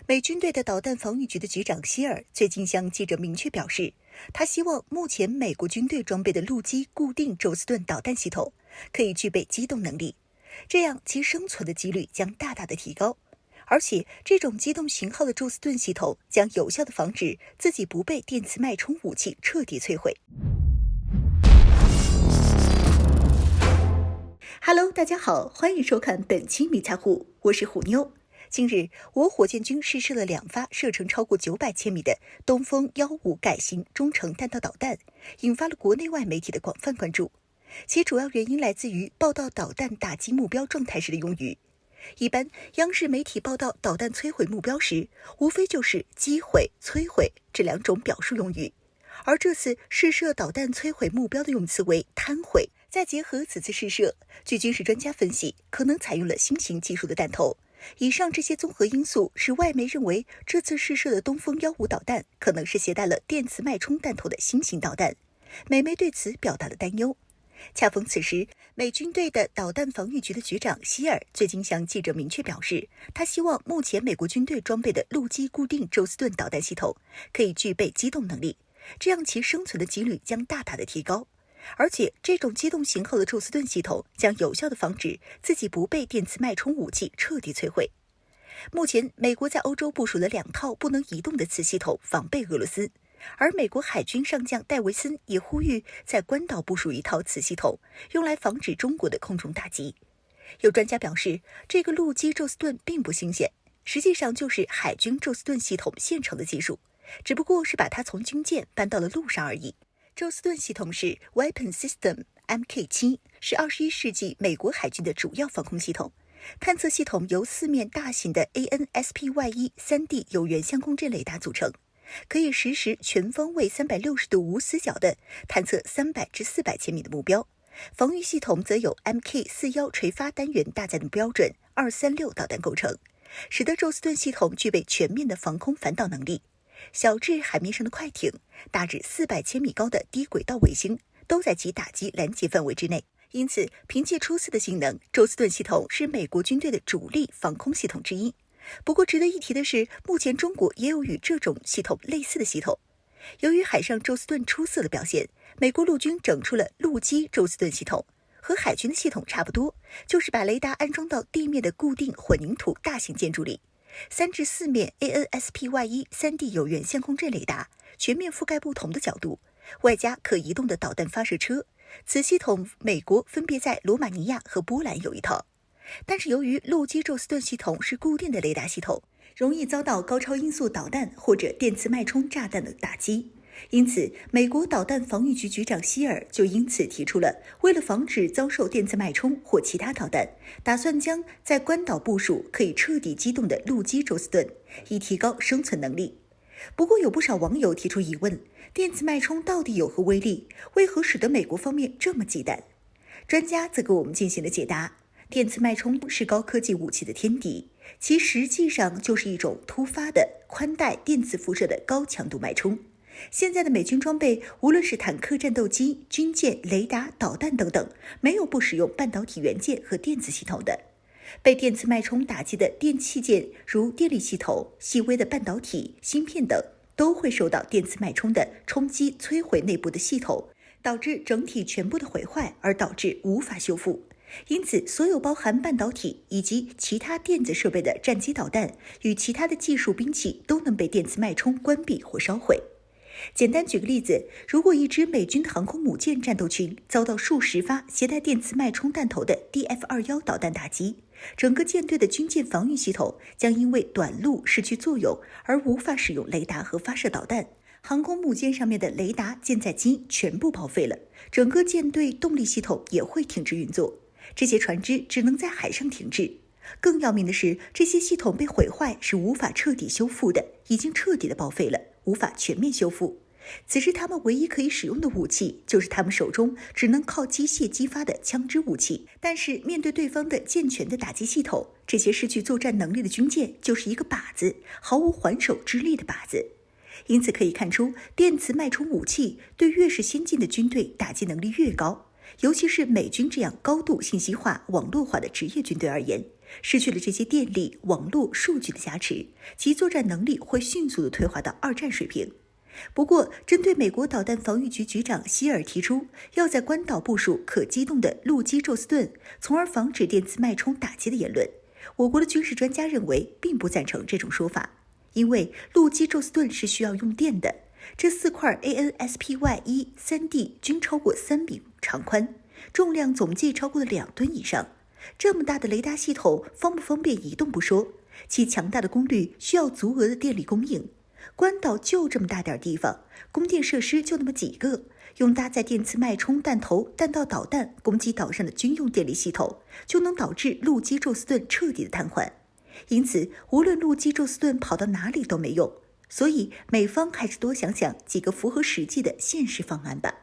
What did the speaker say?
美军队的导弹防御局的局长希尔最近向记者明确表示，他希望目前美国军队装备的陆基固定宙斯盾导弹系统可以具备机动能力，这样其生存的几率将大大的提高。而且这种机动型号的宙斯盾系统将有效地防止自己不被电磁脉冲武器彻底摧毁。Hello， 大家好，欢迎收看本期迷彩虎，我是虎妞。近日，我火箭军试射了2发射程超过900千米的东风15改型中程弹道导弹，引发了国内外媒体的广泛关注。其主要原因来自于报道导弹打击目标状态时的用语。一般央视媒体报道导弹摧毁目标时，无非就是击毁、摧毁这2种表述用语，而这次试射导弹摧毁目标的用词为瘫毁。再结合此次试射，据军事专家分析，可能采用了新型技术的弹头。以上这些综合因素使外媒认为，这次试射的东风15导弹可能是携带了电磁脉冲弹头的新型导弹。美媒对此表达了担忧。恰逢此时，美军队的导弹防御局的局长希尔最近向记者明确表示，他希望目前美国军队装备的陆基固定宙斯盾导弹系统可以具备机动能力，这样其生存的几率将大大的提高。而且这种机动型号的宙斯盾系统将有效地防止自己不被电磁脉冲武器彻底摧毁。目前，美国在欧洲部署了2套不能移动的此系统防备俄罗斯，而美国海军上将戴维森也呼吁在关岛部署一套此系统，用来防止中国的空中打击。有专家表示，这个陆基宙斯盾并不新鲜，实际上就是海军宙斯盾系统现成的技术，只不过是把它从军舰搬到了陆上而已。宙斯盾系统是 Weapon System Mk7， 是21世纪美国海军的主要防空系统。探测系统由4面大型的 AN/SPY-1 3D 有源相空阵雷达组成，可以实时全方位360度无死角地探测300至400千米的目标。防御系统则有 Mk41 垂发单元搭载的标准236导弹构成，使得宙斯盾系统具备全面的防空反导能力。小至海面上的快艇，大至400千米高的低轨道卫星，都在其打击拦截范围之内。因此，凭借出色的性能，宙斯盾系统是美国军队的主力防空系统之一。不过值得一提的是，目前中国也有与这种系统类似的系统。由于海上宙斯盾出色的表现，美国陆军整出了陆基宙斯盾系统，和海军的系统差不多，就是把雷达安装到地面的固定混凝土大型建筑里。3至4面 AN/SPY-1 3D 有源相空阵雷达，全面覆盖不同的角度，外加可移动的导弹发射车。此系统美国分别在罗马尼亚和波兰有一套。但是由于陆基宙斯盾系统是固定的雷达系统，容易遭到高超音速导弹或者电磁脉冲炸弹的打击，因此美国导弹防御局局长希尔就因此提出了，为了防止遭受电磁脉冲或其他导弹，打算将在关岛部署可以彻底机动的陆基宙斯盾，以提高生存能力。不过有不少网友提出疑问，电磁脉冲到底有何威力？为何使得美国方面这么忌惮？专家则给我们进行了解答。电磁脉冲是高科技武器的天敌，其实际上就是一种突发的宽带电磁辐射的高强度脉冲。现在的美军装备，无论是坦克、战斗机、军舰、雷达、导弹等等，没有不使用半导体元件和电子系统的。被电磁脉冲打击的电器件，如电力系统、细微的半导体、芯片等，都会受到电磁脉冲的冲击摧毁内部的系统，导致整体全部的毁坏，而导致无法修复。因此，所有包含半导体以及其他电子设备的战机导弹与其他的技术兵器都能被电磁脉冲关闭或烧毁。简单举个例子，如果一支美军的航空母舰战斗群遭到数十发携带电磁脉冲弹头的 DF-21 导弹打击，整个舰队的军舰防御系统将因为短路失去作用而无法使用雷达和发射导弹，航空母舰上面的雷达、舰载机全部报废了，整个舰队动力系统也会停止运作，这些船只只能在海上停滞。更要命的是，这些系统被毁坏是无法彻底修复的，已经彻底的报废了，无法全面修复。此时他们唯一可以使用的武器，就是他们手中只能靠机械激发的枪支武器。但是面对对方的健全的打击系统，这些失去作战能力的军舰就是一个靶子，毫无还手之力的靶子。因此可以看出，电磁脉冲武器对越是先进的军队打击能力越高，尤其是美军这样高度信息化、网络化的职业军队而言，失去了这些电力、网络、数据的加持，其作战能力会迅速地退化到二战水平。不过，针对美国导弹防御局局长希尔提出要在关岛部署可机动的陆基宙斯盾，从而防止电磁脉冲打击的言论，我国的军事专家认为并不赞成这种说法，因为陆基宙斯盾是需要用电的。这4块 ANSPY-1 3D 均超过3米长宽，重量总计超过了2吨以上。这么大的雷达系统方不方便移动不说，其强大的功率需要足额的电力供应。关岛就这么大点地方，供电设施就那么几个，用搭载电磁脉冲弹头、弹道导弹攻击岛上的军用电力系统，就能导致陆基宙斯盾彻底的瘫痪。因此，无论陆基宙斯盾跑到哪里都没用。所以，美方还是多想想几个符合实际的现实方案吧。